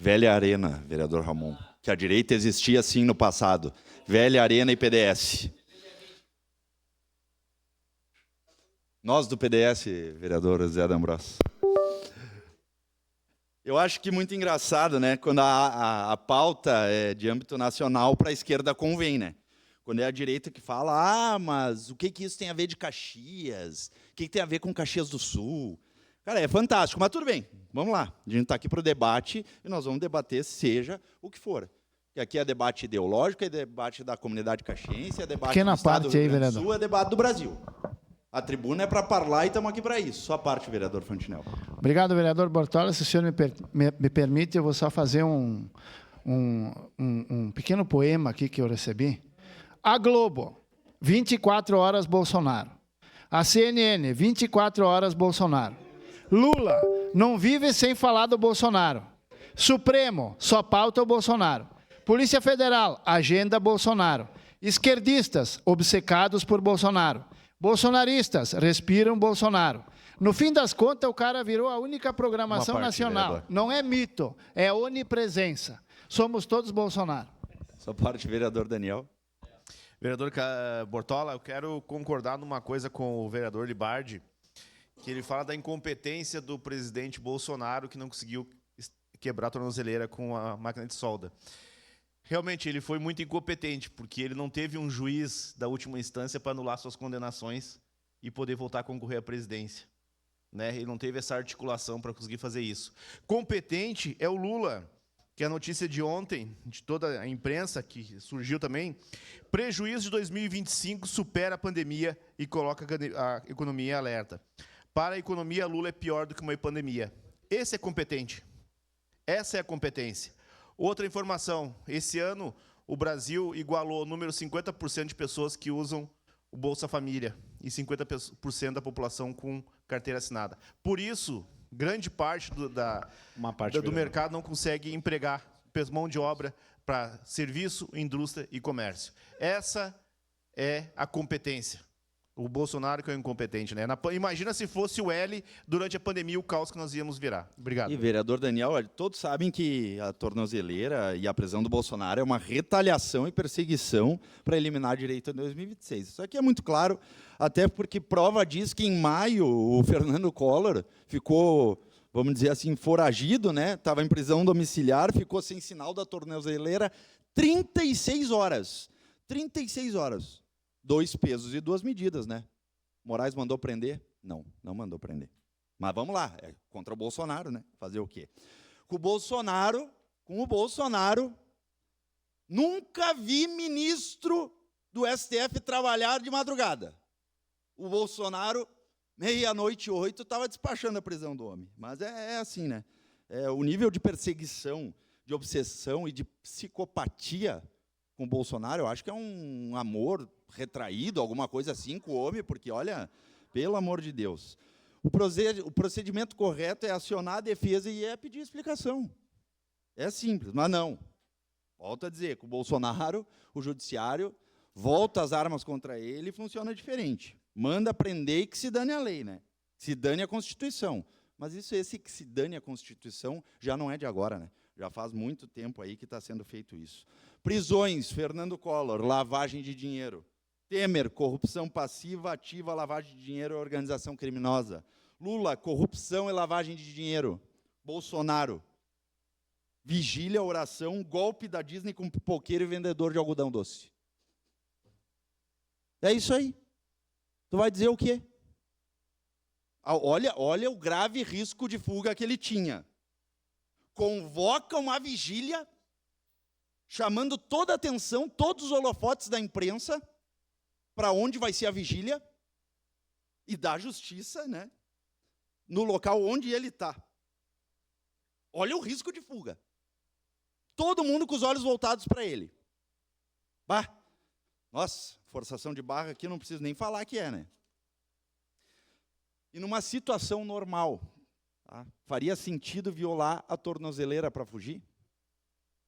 Velha Arena, vereador Ramon. Que a direita existia assim no passado. Velha Arena e PDS. Nós do PDS, vereador Zé D'Ambrosio. Eu acho que muito engraçado, né? Quando a pauta é de âmbito nacional, para a esquerda convém, né? Quando é a direita que fala, mas o que isso tem a ver de Caxias? O que tem a ver com Caxias do Sul? Cara, é fantástico, mas tudo bem, vamos lá. A gente está aqui para o debate e nós vamos debater seja o que for. Que aqui é debate ideológico, é debate da comunidade caxiense, é debate do Estado do Rio Grande do Sul, é debate do Brasil. A tribuna é para falar e estamos aqui para isso. Sua parte, vereador Fantinel. Obrigado, vereador Bortola. Se o senhor me permite, eu vou só fazer um pequeno poema aqui que eu recebi. A Globo, 24 horas Bolsonaro. A CNN, 24 horas Bolsonaro. Lula, não vive sem falar do Bolsonaro. Supremo, só pauta o Bolsonaro. Polícia Federal, agenda Bolsonaro. Esquerdistas, obcecados por Bolsonaro. Bolsonaristas, respiram Bolsonaro. No fim das contas, o cara virou a única programação nacional. Vereador. Não é mito, é onipresença. Somos todos Bolsonaro. Sua parte, vereador Daniel. Vereador Bortola, eu quero concordar numa coisa com o vereador Libardi, que ele fala da incompetência do presidente Bolsonaro, que não conseguiu quebrar a tornozeleira com a máquina de solda. Realmente, ele foi muito incompetente, porque ele não teve um juiz da última instância para anular suas condenações e poder voltar a concorrer à presidência. Né? Ele não teve essa articulação para conseguir fazer isso. Competente é o Lula, que é a notícia de ontem, de toda a imprensa, que surgiu também. Prejuízo de 2025 supera a pandemia e coloca a economia em alerta. Para a economia, Lula é pior do que uma pandemia. Esse é competente. Essa é a competência. Outra informação, esse ano o Brasil igualou o número 50% de pessoas que usam o Bolsa Família e 50% da população com carteira assinada. Por isso, grande parte do mercado não consegue empregar mão de obra para serviço, indústria e comércio. Essa é a competência. O Bolsonaro que é o incompetente, né? Imagina se fosse o L durante a pandemia, o caos que nós íamos virar. Obrigado. E, vereador Daniel, todos sabem que a tornozeleira e a prisão do Bolsonaro é uma retaliação e perseguição para eliminar a direita em 2026. Isso aqui é muito claro, até porque prova diz que em maio o Fernando Collor ficou, vamos dizer assim, foragido, né? Estava em prisão domiciliar, ficou sem sinal da tornozeleira 36 horas. 36 horas. 2 pesos e 2 medidas, né? Moraes mandou prender? Não, não mandou prender. Mas vamos lá, é contra o Bolsonaro, né? Fazer o quê? Com o Bolsonaro, nunca vi ministro do STF trabalhar de madrugada. O Bolsonaro, 00:08, estava despachando a prisão do homem. Mas é assim, né? O nível de perseguição, de obsessão e de psicopatia com o Bolsonaro, eu acho que é um amor retraído, alguma coisa assim com o homem, porque, olha, pelo amor de Deus. O procedimento correto é acionar a defesa e é pedir explicação. É simples, mas não. Volto a dizer, com o Bolsonaro, o judiciário volta as armas contra ele e funciona diferente. Manda prender e que se dane a lei, né? Se dane a Constituição. Mas esse que se dane a Constituição já não é de agora, né? Já faz muito tempo aí que está sendo feito isso. Prisões, Fernando Collor, lavagem de dinheiro. Temer, corrupção passiva, ativa, lavagem de dinheiro e organização criminosa. Lula, corrupção e lavagem de dinheiro. Bolsonaro, vigília, oração, golpe da Disney com pipoqueiro e vendedor de algodão doce. É isso aí. Tu vai dizer o quê? Olha o grave risco de fuga que ele tinha. Convoca uma vigília, chamando toda a atenção, todos os holofotes da imprensa, para onde vai ser a vigília, e da justiça, né, no local onde ele está. Olha o risco de fuga. Todo mundo com os olhos voltados para ele. Bah, nossa, forçação de barra aqui não preciso nem falar que é, né? E numa situação normal, tá, faria sentido violar a tornozeleira para fugir?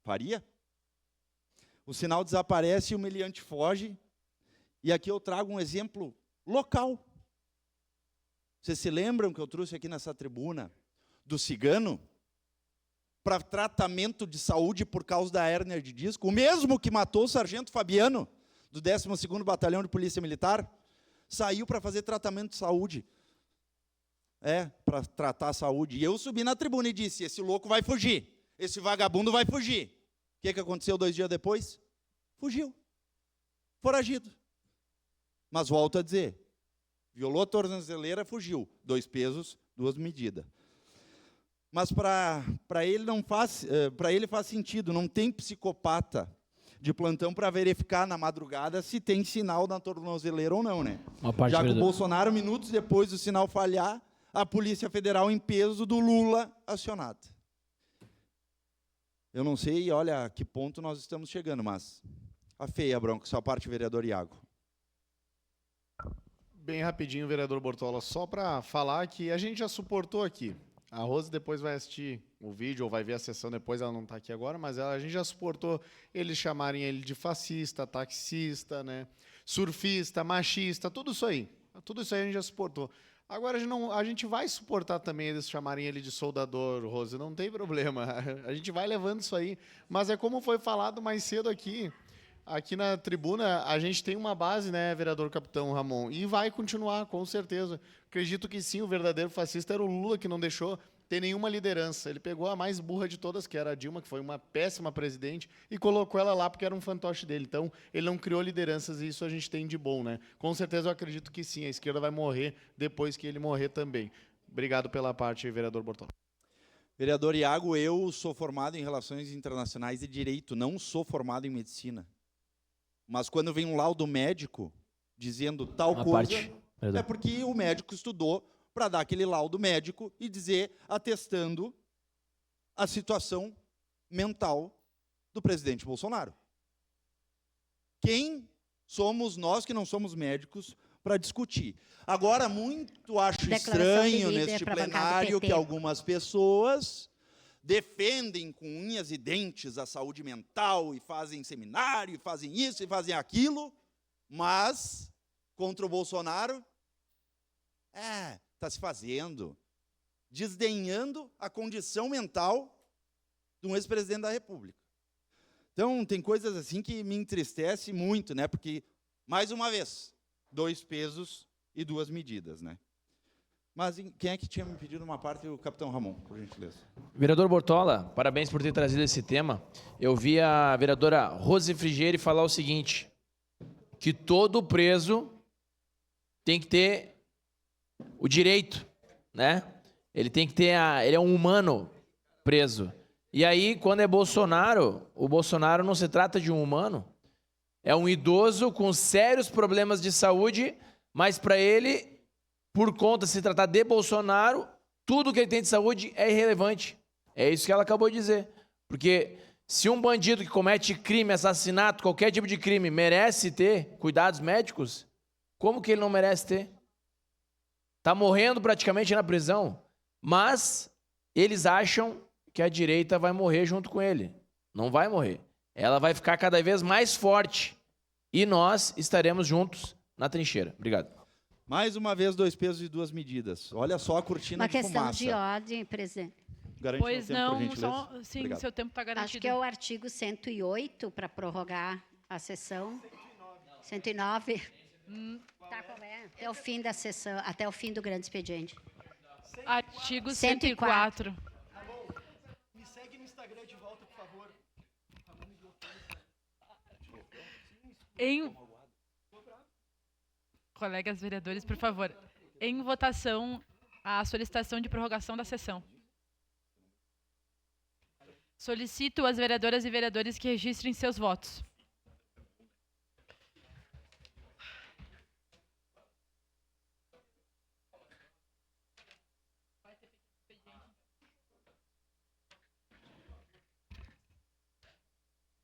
Faria? O sinal desaparece e o meliante foge. E aqui eu trago um exemplo local. Vocês se lembram que eu trouxe aqui nessa tribuna do cigano? para tratamento de saúde por causa da hérnia de disco, o mesmo que matou o sargento Fabiano, do 12º Batalhão de Polícia Militar, saiu para fazer tratamento de saúde. Para tratar a saúde. E eu subi na tribuna e disse, esse louco vai fugir, esse vagabundo vai fugir. O que aconteceu 2 dias depois? Fugiu. Foragido. Mas volto a dizer, violou a tornozeleira, fugiu. 2 pesos, 2 medidas. Mas para ele não faz, para ele faz sentido, não tem psicopata de plantão para verificar na madrugada se tem sinal na tornozeleira ou não, né? Já que o Bolsonaro, minutos depois do sinal falhar, a Polícia Federal em peso do Lula acionada. Eu não sei, olha, a que ponto nós estamos chegando, mas a feia bronca, sua parte, vereador Iago. Bem rapidinho, vereador Bortola, só para falar que a gente já suportou aqui. A Rose depois vai assistir o vídeo ou vai ver a sessão depois, ela não está aqui agora, mas a gente já suportou eles chamarem ele de fascista, taxista, né, surfista, machista, tudo isso aí. Tudo isso aí a gente já suportou. Agora a gente vai suportar também eles chamarem ele de soldador, Rose, não tem problema. A gente vai levando isso aí. Mas é como foi falado mais cedo aqui. Aqui na tribuna, a gente tem uma base, né, vereador Capitão Ramon, e vai continuar, com certeza. Acredito que sim, o verdadeiro fascista era o Lula, que não deixou ter nenhuma liderança. Ele pegou a mais burra de todas, que era a Dilma, que foi uma péssima presidente, e colocou ela lá porque era um fantoche dele. Então, ele não criou lideranças, e isso a gente tem de bom, né? Com certeza, eu acredito que sim, a esquerda vai morrer depois que ele morrer também. Obrigado pela parte, vereador Bortola. Vereador Iago, eu sou formado em Relações Internacionais e Direito, não sou formado em Medicina. Mas quando vem um laudo médico dizendo tal coisa, é porque o médico estudou para dar aquele laudo médico e dizer, atestando a situação mental do presidente Bolsonaro. Quem somos nós que não somos médicos para discutir? Agora, muito acho estranho neste plenário que algumas pessoas defendem com unhas e dentes a saúde mental e fazem seminário, e fazem isso e fazem aquilo, mas contra o Bolsonaro, está se fazendo, desdenhando a condição mental de um ex-presidente da República. Então, tem coisas assim que me entristece muito, né? Porque, mais uma vez, 2 pesos e 2 medidas, né? Mas quem é que tinha me pedido uma parte? O capitão Ramon, por gentileza. Vereador Bortola, parabéns por ter trazido esse tema. Eu vi a vereadora Rose Frigieri falar o seguinte, que todo preso tem que ter o direito, né? Ele tem que ter ele é um humano preso. E aí, quando é Bolsonaro, o Bolsonaro não se trata de um humano, é um idoso com sérios problemas de saúde, mas para ele, por conta de se tratar de Bolsonaro, tudo que ele tem de saúde é irrelevante. É isso que ela acabou de dizer. Porque se um bandido que comete crime, assassinato, qualquer tipo de crime, merece ter cuidados médicos, como que ele não merece ter? Está morrendo praticamente na prisão, mas eles acham que a direita vai morrer junto com ele. Não vai morrer. Ela vai ficar cada vez mais forte. E nós estaremos juntos na trincheira. Obrigado. Mais uma vez, 2 pesos e 2 medidas. Olha só a cortina de fumaça. Uma questão de ordem, presidente. Garante Pois tempo, não, por gentileza. só, sim, Obrigado. seu tempo está garantido. Acho que é o artigo 108 para prorrogar a sessão. 109. Tá, como é? Até o fim da sessão, até o fim do grande expediente. Artigo 104. 104. Me segue no Instagram de volta, por favor. Colegas vereadores, por favor, em votação a solicitação de prorrogação da sessão. Solicito às vereadoras e vereadores que registrem seus votos.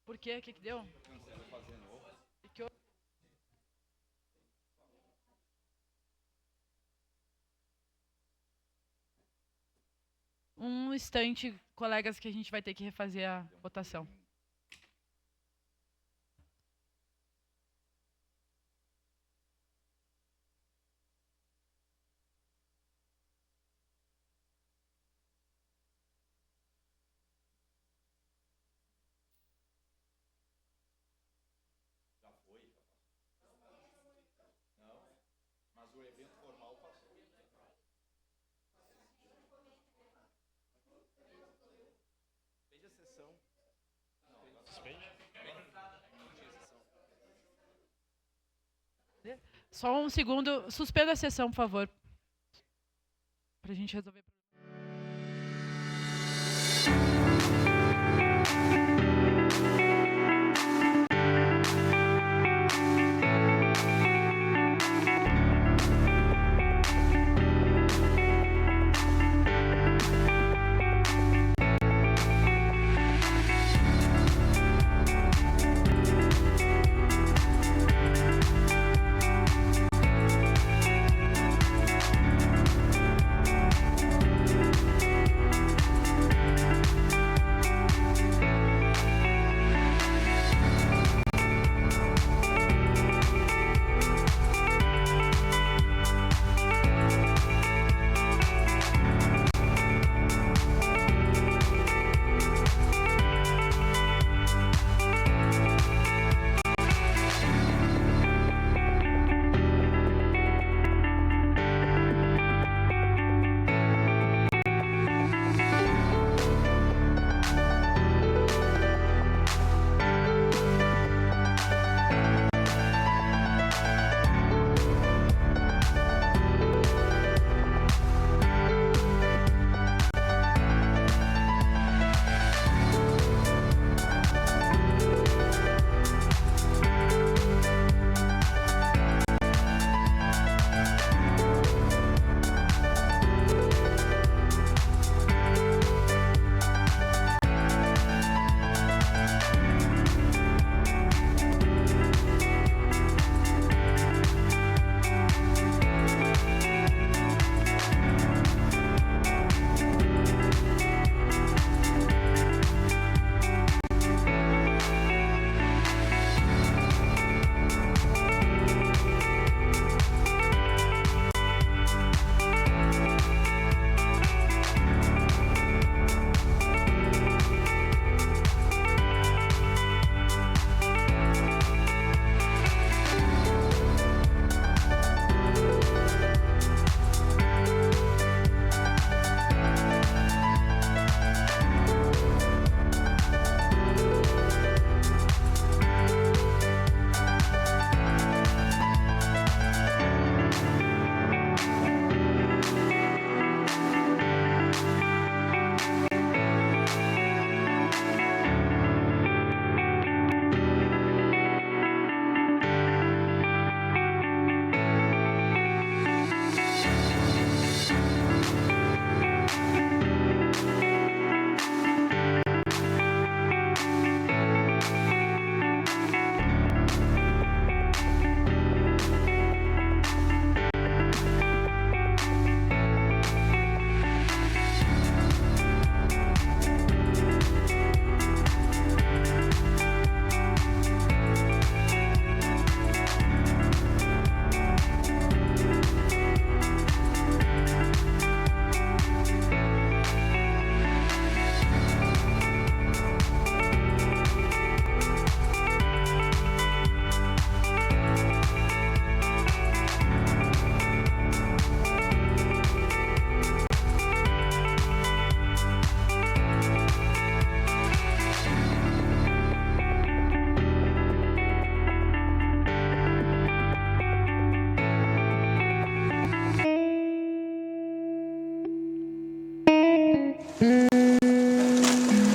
Por quê? O que deu? Um instante, colegas, que a gente vai ter que refazer a votação. Só um segundo. Suspenda a sessão, por favor. Para a gente resolver.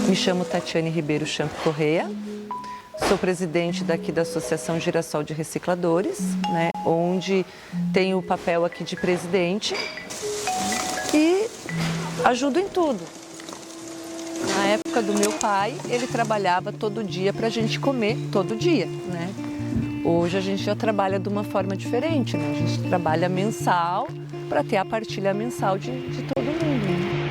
Me chamo Tatiane Ribeiro Champ Correia, sou presidente daqui da Associação Girassol de Recicladores, né, onde tenho o papel aqui de presidente e ajudo em tudo. Na época do meu pai, ele trabalhava todo dia para a gente comer todo dia, né? Hoje a gente já trabalha de uma forma diferente, né? A gente trabalha mensal para ter a partilha mensal de todo mundo, né?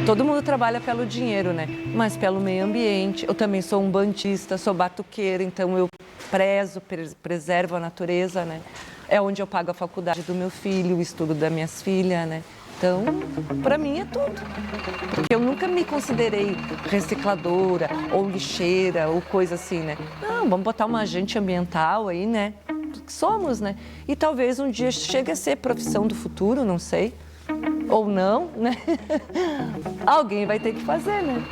Todo mundo trabalha pelo dinheiro, né? Mas pelo meio ambiente. Eu também sou um bandista, sou batuqueira, então eu preservo a natureza, né? É onde eu pago a faculdade do meu filho, o estudo das minhas filhas, né? Então, para mim é tudo. Porque eu nunca me considerei recicladora ou lixeira ou coisa assim, né? Não, vamos botar uma agente ambiental aí, né? Somos, né? E talvez um dia chegue a ser profissão do futuro, não sei. ou não, né? Alguém vai ter que fazer, né?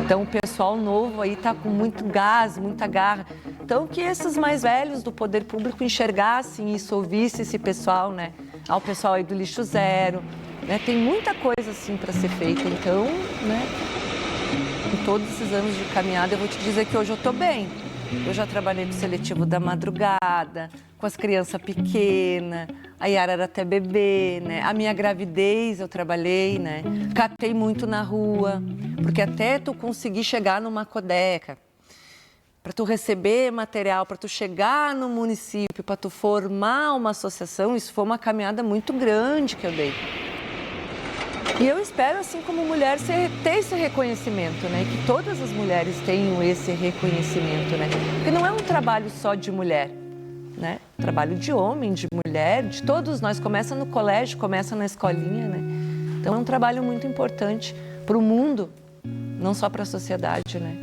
Então o pessoal novo aí tá com muito gás, muita garra. Então que esses mais velhos do poder público enxergassem isso, ouvissem esse pessoal, né? O pessoal aí do lixo zero, né? Tem muita coisa assim para ser feita. Então, né? Em todos esses anos de caminhada, eu vou te dizer que hoje eu tô bem. Eu já trabalhei com o seletivo da madrugada, com as crianças pequenas, a Yara era até bebê, né? A minha gravidez eu trabalhei, né? Catei muito na rua, porque até tu conseguir chegar numa codeca, para tu receber material, para tu chegar no município, para tu formar uma associação, isso foi uma caminhada muito grande que eu dei. E eu espero, assim como mulher, ter esse reconhecimento, né? Que todas as mulheres tenham esse reconhecimento, né? Porque não é um trabalho só de mulher, né? Trabalho de homem, de mulher, de todos nós. Começa no colégio, começa na escolinha, né? Então é um trabalho muito importante para o mundo, não só para a sociedade, né?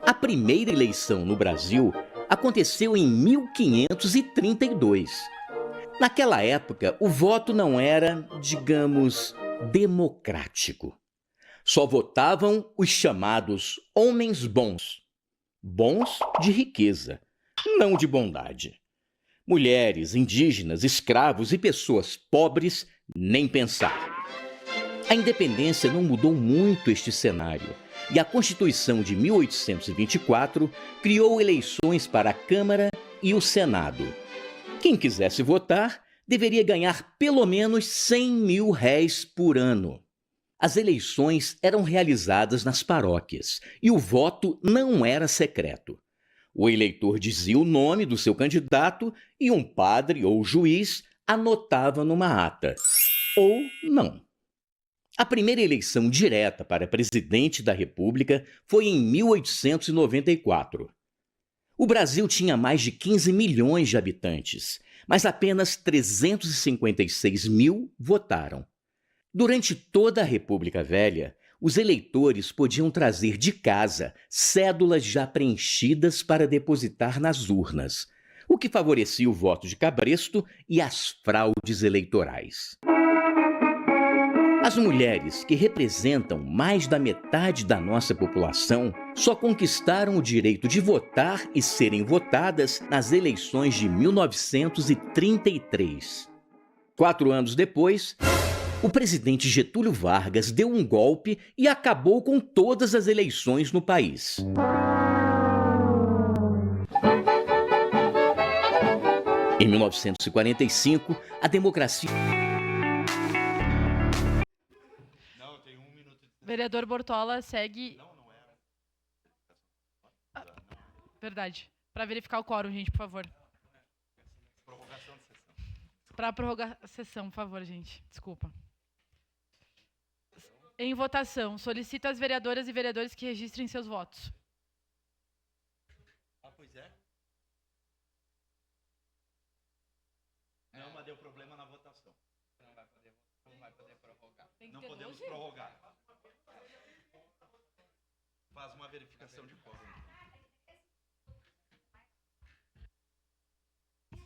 A primeira eleição no Brasil aconteceu em 1532. Naquela época, o voto não era, digamos, democrático. Só votavam os chamados homens bons. Bons de riqueza, não de bondade. Mulheres, indígenas, escravos e pessoas pobres, nem pensar. A independência não mudou muito este cenário. E a Constituição de 1824 criou eleições para a Câmara e o Senado. Quem quisesse votar deveria ganhar pelo menos R$100.000 por ano. As eleições eram realizadas nas paróquias e o voto não era secreto. O eleitor dizia o nome do seu candidato e um padre ou juiz anotava numa ata. Ou não. A primeira eleição direta para presidente da República foi em 1894. O Brasil tinha mais de 15 milhões de habitantes, mas apenas 356 mil votaram. Durante toda a República Velha, os eleitores podiam trazer de casa cédulas já preenchidas para depositar nas urnas, o que favorecia o voto de cabresto e as fraudes eleitorais. As mulheres, que representam mais da metade da nossa população, só conquistaram o direito de votar e serem votadas nas eleições de 1933. 4 anos depois, o presidente Getúlio Vargas deu um golpe e acabou com todas as eleições no país. Em 1945, a democracia... Vereador Bortola segue... Verdade. Para verificar o quórum, gente, por favor. Para prorrogar a sessão, por favor, gente. Desculpa. Em votação, solicito às vereadoras e vereadores que registrem seus votos. Pois é. Não, mas deu problema na votação. Não vai poder prorrogar. Não podemos prorrogar. Faz uma verificação de quórum.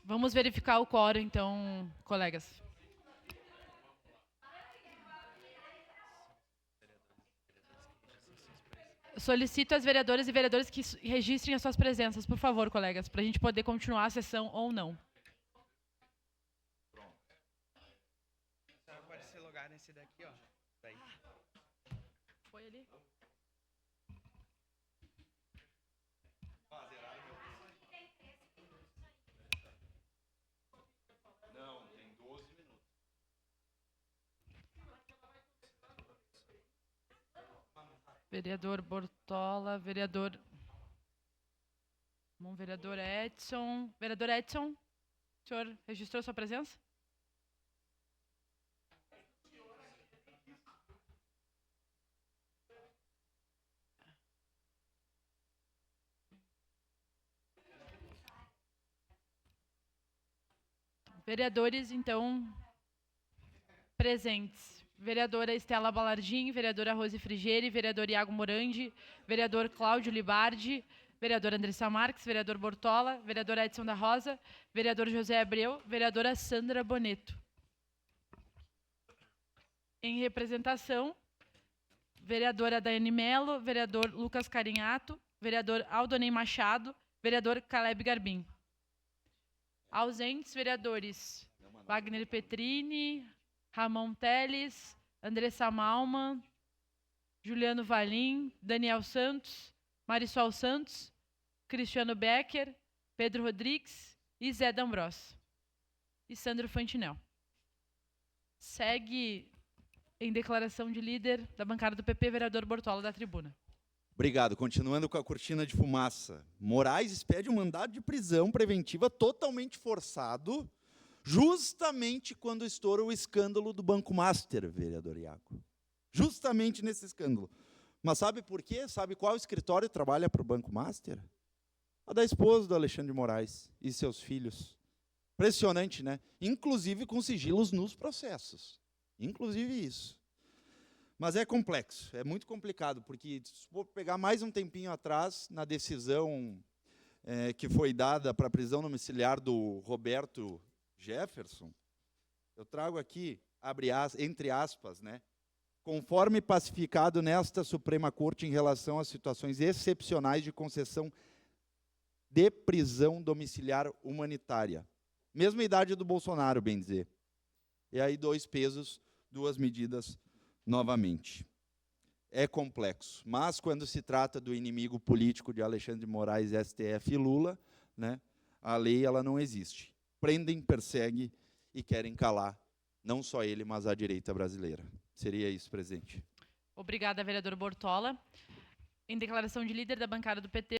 Vamos verificar o quórum, então, colegas. Solicito às vereadoras e vereadores que registrem as suas presenças, por favor, colegas, para a gente poder continuar a sessão ou não. Pode se logar nesse daqui, ó. Daí. Foi ali? Não, tem 12 minutos. Vereador Bortola, vereador... Bom, vereador Edson. Vereador Edson, o senhor registrou sua presença? Vereadores, então, presentes. Vereadora Estela Balardim, vereadora Rose Frigieri, vereador Iago Morandi, vereador Cláudio Libardi, vereador Andressa Marques, vereador Bortola, vereador Edson da Rosa, vereador José Abreu, vereadora Sandra Boneto. Em representação, vereadora Daiane Mello, vereador Lucas Carinhato, vereador Aldonei Machado, vereador Caleb Garbim. Ausentes, vereadores Wagner Petrini, Ramon Teles, Andressa Malman, Juliano Valim, Daniel Santos, Marisol Santos, Cristiano Becker, Pedro Rodrigues e Zé D'Ambros. E Sandro Fantinel. Segue em declaração de líder da bancada do PP, vereador Bortola, da tribuna. Obrigado. Continuando com a cortina de fumaça. Moraes expede um mandado de prisão preventiva totalmente forçado, justamente quando estoura o escândalo do Banco Master, vereador Iago. Justamente nesse escândalo. Mas sabe por quê? Sabe qual escritório trabalha para o Banco Master? A da esposa do Alexandre de Moraes e seus filhos. Impressionante, né? Inclusive com sigilos nos processos. Inclusive isso. Mas é complexo, é muito complicado, porque se for pegar mais um tempinho atrás, na decisão que foi dada para a prisão domiciliar do Roberto Jefferson, eu trago aqui, entre aspas, né, conforme pacificado nesta Suprema Corte em relação às situações excepcionais de concessão de prisão domiciliar humanitária. Mesma idade do Bolsonaro, bem dizer. E aí 2 pesos, 2 medidas novamente. É complexo, mas quando se trata do inimigo político de Alexandre de Moraes, STF e Lula, né, a lei ela não existe. Prendem, perseguem e querem calar, não só ele, mas a direita brasileira. Seria isso, presidente. Obrigada, vereador Bortola. Em declaração de líder da bancada do PT,